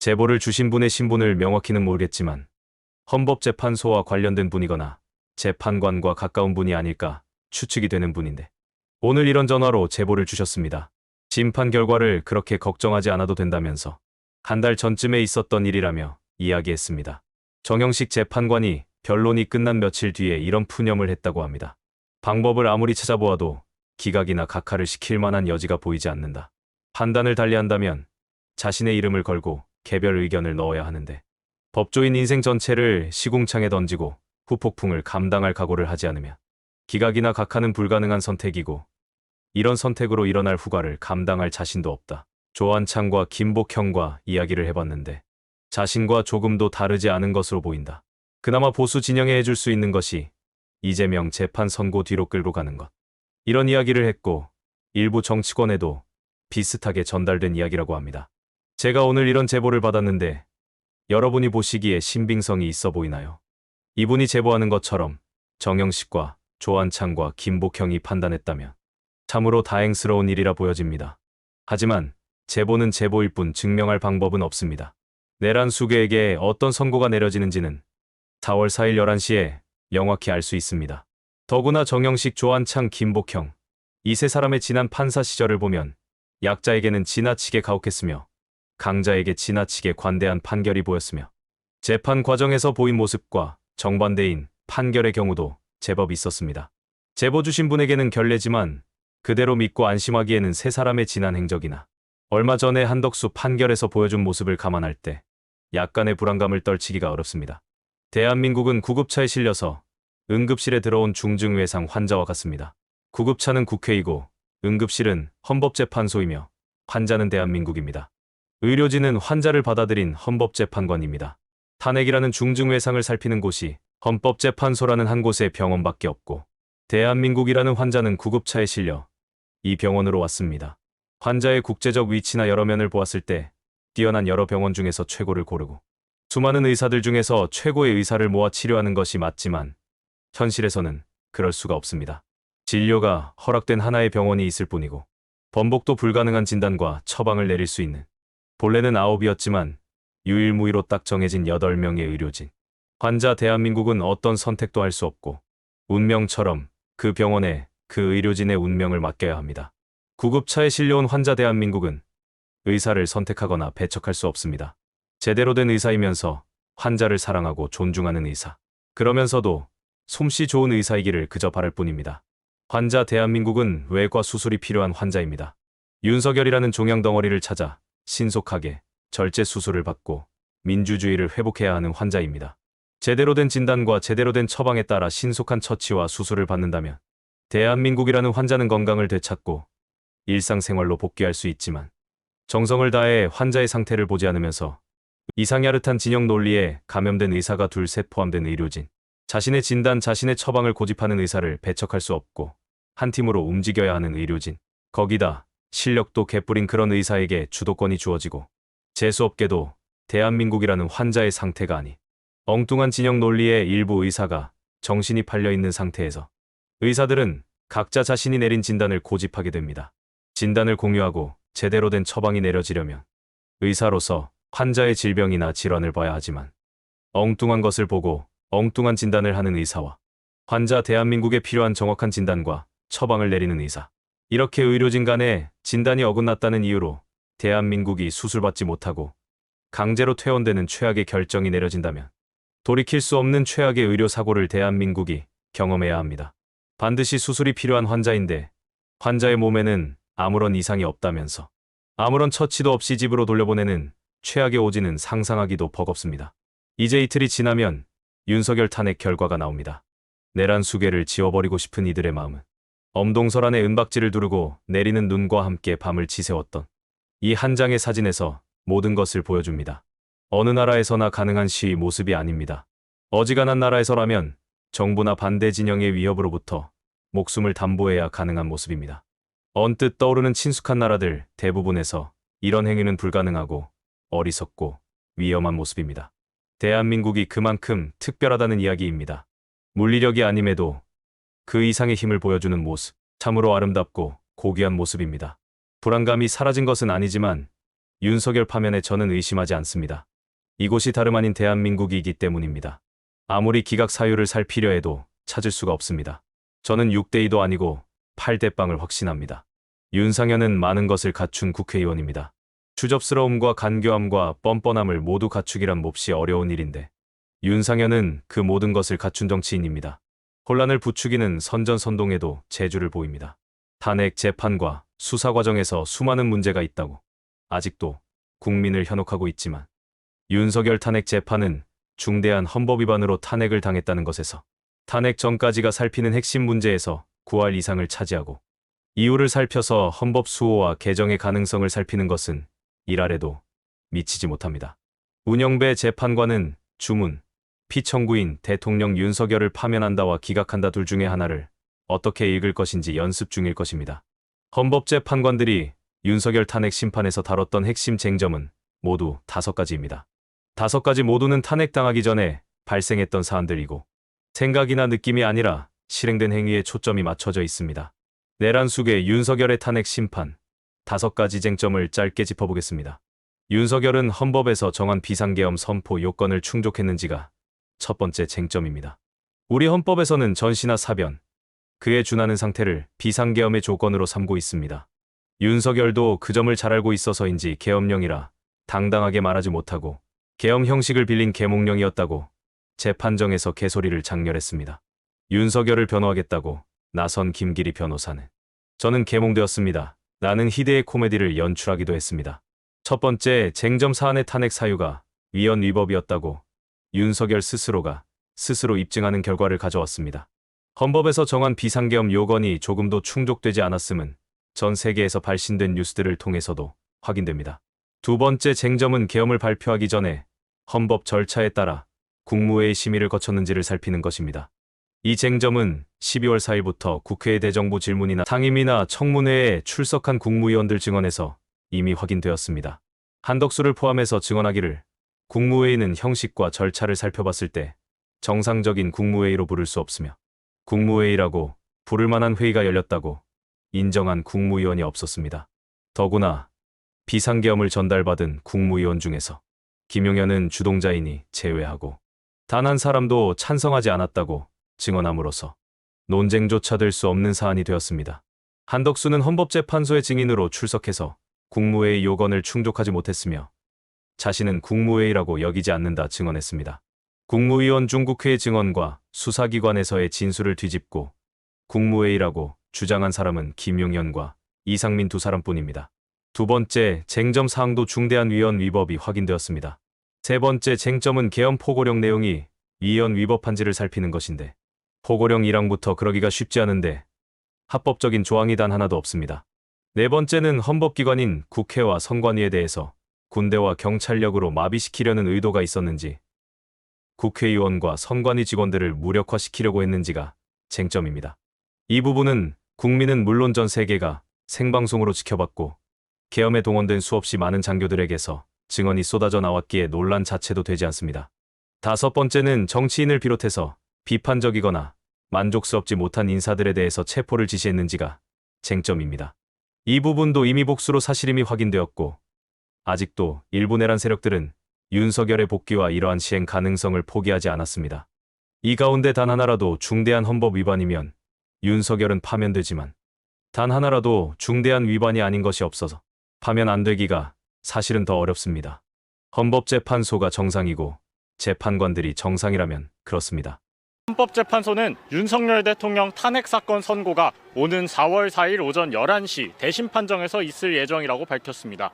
제보를 주신 분의 신분을 명확히는 모르겠지만 헌법재판소와 관련된 분이거나 재판관과 가까운 분이 아닐까 추측이 되는 분인데 오늘 이런 전화로 제보를 주셨습니다. 심판 결과를 그렇게 걱정하지 않아도 된다면서 한 달 전쯤에 있었던 일이라며 이야기했습니다. 정영식 재판관이 변론이 끝난 며칠 뒤에 이런 푸념을 했다고 합니다. 방법을 아무리 찾아보아도 기각이나 각하를 시킬 만한 여지가 보이지 않는다. 판단을 달리한다면 자신의 이름을 걸고 개별 의견을 넣어야 하는데 법조인 인생 전체를 시궁창에 던지고 후폭풍을 감당할 각오를 하지 않으면 기각이나 각하는 불가능한 선택이고 이런 선택으로 일어날 후과를 감당할 자신도 없다. 조한창과 김복형과 이야기를 해봤는데 자신과 조금도 다르지 않은 것으로 보인다. 그나마 보수 진영에 해줄 수 있는 것이 이재명 재판 선고 뒤로 끌고 가는 것. 이런 이야기를 했고 일부 정치권에도 비슷하게 전달된 이야기라고 합니다. 제가 오늘 이런 제보를 받았는데 여러분이 보시기에 신빙성이 있어 보이나요? 이분이 제보하는 것처럼 정영식과 조한창과 김복형이 판단했다면 참으로 다행스러운 일이라 보여집니다. 하지만 제보는 제보일 뿐 증명할 방법은 없습니다. 내란 수괴에게 어떤 선고가 내려지는지는 4월 4일 11시에 명확히 알 수 있습니다. 더구나 정영식, 조한창, 김복형 이 세 사람의 지난 판사 시절을 보면 약자에게는 지나치게 가혹했으며 강자에게 지나치게 관대한 판결이 보였으며 재판 과정에서 보인 모습과 정반대인 판결의 경우도 제법 있었습니다. 제보 주신 분에게는 결례지만 그대로 믿고 안심하기에는 세 사람의 지난 행적이나 얼마 전에 한덕수 판결에서 보여준 모습을 감안할 때 약간의 불안감을 떨치기가 어렵습니다. 대한민국은 구급차에 실려서 응급실에 들어온 중증외상 환자와 같습니다. 구급차는 국회이고 응급실은 헌법재판소이며 환자는 대한민국입니다. 의료진은 환자를 받아들인 헌법재판관입니다. 탄핵이라는 중증외상을 살피는 곳이 헌법재판소라는 한 곳의 병원밖에 없고 대한민국이라는 환자는 구급차에 실려 이 병원으로 왔습니다. 환자의 국제적 위치나 여러 면을 보았을 때 뛰어난 여러 병원 중에서 최고를 고르고 수많은 의사들 중에서 최고의 의사를 모아 치료하는 것이 맞지만 현실에서는 그럴 수가 없습니다. 진료가 허락된 하나의 병원이 있을 뿐이고 번복도 불가능한 진단과 처방을 내릴 수 있는 본래는 9이었지만 유일무이로 딱 정해진 8명의 의료진. 환자 대한민국은 어떤 선택도 할 수 없고 운명처럼 그 병원에 그 의료진의 운명을 맡겨야 합니다. 구급차에 실려온 환자 대한민국은 의사를 선택하거나 배척할 수 없습니다. 제대로 된 의사이면서 환자를 사랑하고 존중하는 의사. 그러면서도 솜씨 좋은 의사이기를 그저 바랄 뿐입니다. 환자 대한민국은 외과 수술이 필요한 환자입니다. 윤석열이라는 종양 덩어리를 찾아 신속하게 절제 수술을 받고 민주주의를 회복해야 하는 환자입니다. 제대로 된 진단과 제대로 된 처방에 따라 신속한 처치와 수술을 받는다면 대한민국이라는 환자는 건강을 되찾고 일상생활로 복귀할 수 있지만 정성을 다해 환자의 상태를 보지 않으면서 이상야릇한 진영 논리에 감염된 의사가 둘셋 포함된 의료진, 자신의 진단, 자신의 처방을 고집하는 의사를 배척할 수 없고 한 팀으로 움직여야 하는 의료진, 거기다 실력도 개뿔인 그런 의사에게 주도권이 주어지고 재수없게도 대한민국이라는 환자의 상태가 아닌 엉뚱한 진영 논리의 일부 의사가 정신이 팔려있는 상태에서 의사들은 각자 자신이 내린 진단을 고집하게 됩니다. 진단을 공유하고 제대로 된 처방이 내려지려면 의사로서 환자의 질병이나 질환을 봐야 하지만 엉뚱한 것을 보고 엉뚱한 진단을 하는 의사와 환자 대한민국에 필요한 정확한 진단과 처방을 내리는 의사. 이렇게 의료진 간에 진단이 어긋났다는 이유로 대한민국이 수술받지 못하고 강제로 퇴원되는 최악의 결정이 내려진다면 돌이킬 수 없는 최악의 의료사고를 대한민국이 경험해야 합니다. 반드시 수술이 필요한 환자인데 환자의 몸에는 아무런 이상이 없다면서 아무런 처치도 없이 집으로 돌려보내는 최악의 오진은 상상하기도 버겁습니다. 이제 이틀이 지나면 윤석열 탄핵 결과가 나옵니다. 내란 수괴를 지워버리고 싶은 이들의 마음은 엄동설 안에 은박지를 두르고 내리는 눈과 함께 밤을 지새웠던 이 한 장의 사진에서 모든 것을 보여줍니다. 어느 나라에서나 가능한 시위 모습이 아닙니다. 어지간한 나라에서라면 정부나 반대 진영의 위협으로부터 목숨을 담보해야 가능한 모습입니다. 언뜻 떠오르는 친숙한 나라들 대부분에서 이런 행위는 불가능하고 어리석고 위험한 모습입니다. 대한민국이 그만큼 특별하다는 이야기입니다. 물리력이 아님에도 그 이상의 힘을 보여주는 모습, 참으로 아름답고 고귀한 모습입니다. 불안감이 사라진 것은 아니지만 윤석열 파면에 저는 의심하지 않습니다. 이곳이 다름 아닌 대한민국이기 때문입니다. 아무리 기각 사유를 살피려 해도 찾을 수가 없습니다. 저는 6대2도 아니고 8대0을 확신합니다. 윤상현은 많은 것을 갖춘 국회의원입니다. 추접스러움과 간교함과 뻔뻔함을 모두 갖추기란 몹시 어려운 일인데 윤상현은 그 모든 것을 갖춘 정치인입니다. 혼란을 부추기는 선전선동에도 재주를 보입니다. 탄핵 재판과 수사 과정에서 수많은 문제가 있다고 아직도 국민을 현혹하고 있지만 윤석열 탄핵 재판은 중대한 헌법 위반으로 탄핵을 당했다는 것에서 탄핵 전까지가 살피는 핵심 문제에서 9할 이상을 차지하고 이유를 살펴서 헌법 수호와 개정의 가능성을 살피는 것은 1할에도 미치지 못합니다. 운영배 재판관은 주문, 피청구인 대통령 윤석열을 파면한다와 기각한다 둘 중에 하나를 어떻게 읽을 것인지 연습 중일 것입니다. 헌법재판관들이 윤석열 탄핵 심판에서 다뤘던 핵심 쟁점은 모두 5가지입니다. 5가지 모두는 탄핵당하기 전에 발생했던 사안들이고 생각이나 느낌이 아니라 실행된 행위에 초점이 맞춰져 있습니다. 내란 속의 윤석열의 탄핵 심판 5가지 쟁점을 짧게 짚어보겠습니다. 윤석열은 헌법에서 정한 비상계엄 선포 요건을 충족했는지가 첫 번째 쟁점입니다. 우리 헌법에서는 전시나 사변, 그에 준하는 상태를 비상계엄의 조건으로 삼고 있습니다. 윤석열도 그 점을 잘 알고 있어서인지 계엄령이라 당당하게 말하지 못하고 계엄 형식을 빌린 계몽령이었다고 재판정에서 개소리를 장렬했습니다. 윤석열을 변호하겠다고 나선 김기리 변호사는 저는 계몽되었습니다. 라는 희대의 코미디를 연출하기도 했습니다. 첫 번째 쟁점 사안의 탄핵 사유가 위헌 위법이었다고 윤석열 스스로가 스스로 입증하는 결과를 가져왔습니다. 헌법에서 정한 비상계엄 요건이 조금도 충족되지 않았음은 전 세계에서 발신된 뉴스들을 통해서도 확인됩니다. 두 번째 쟁점은 계엄을 발표하기 전에 헌법 절차에 따라 국무회의 심의를 거쳤는지를 살피는 것입니다. 이 쟁점은 12월 4일부터 국회의 대정부 질문이나 상임위나 청문회에 출석한 국무위원들 증언에서 이미 확인되었습니다. 한덕수를 포함해서 증언하기를 국무회의는 형식과 절차를 살펴봤을 때 정상적인 국무회의로 부를 수 없으며 국무회의라고 부를 만한 회의가 열렸다고 인정한 국무위원이 없었습니다. 더구나 비상계엄을 전달받은 국무위원 중에서 김용현은 주동자이니 제외하고 단 한 사람도 찬성하지 않았다고 증언함으로써 논쟁조차 될 수 없는 사안이 되었습니다. 한덕수는 헌법재판소의 증인으로 출석해서 국무회의 요건을 충족하지 못했으며 자신은 국무회의라고 여기지 않는다 증언했습니다. 국무위원 중국회의 증언과 수사기관에서의 진술을 뒤집고 국무회의라고 주장한 사람은 김용현과 이상민 두 사람뿐입니다. 두 번째 쟁점 사항도 중대한 위헌 위법이 확인되었습니다. 세 번째 쟁점은 계엄 포고령 내용이 위헌 위법한지를 살피는 것인데 포고령 1항부터 그러기가 쉽지 않은데 합법적인 조항이 단 하나도 없습니다. 네 번째는 헌법기관인 국회와 선관위에 대해서 군대와 경찰력으로 마비시키려는 의도가 있었는지 국회의원과 선관위 직원들을 무력화시키려고 했는지가 쟁점입니다. 이 부분은 국민은 물론 전 세계가 생방송으로 지켜봤고 계엄에 동원된 수없이 많은 장교들에게서 증언이 쏟아져 나왔기에 논란 자체도 되지 않습니다. 다섯 번째는 정치인을 비롯해서 비판적이거나 만족스럽지 못한 인사들에 대해서 체포를 지시했는지가 쟁점입니다. 이 부분도 이미 복수로 사실임이 확인되었고 아직도 일부 내란 세력들은 윤석열의 복귀와 이러한 시행 가능성을 포기하지 않았습니다. 이 가운데 단 하나라도 중대한 헌법 위반이면 윤석열은 파면되지만 단 하나라도 중대한 위반이 아닌 것이 없어서 파면 안 되기가 사실은 더 어렵습니다. 헌법재판소가 정상이고 재판관들이 정상이라면 그렇습니다. 헌법재판소는 윤석열 대통령 탄핵 사건 선고가 오는 4월 4일 오전 11시 대심 판정에서 있을 예정이라고 밝혔습니다.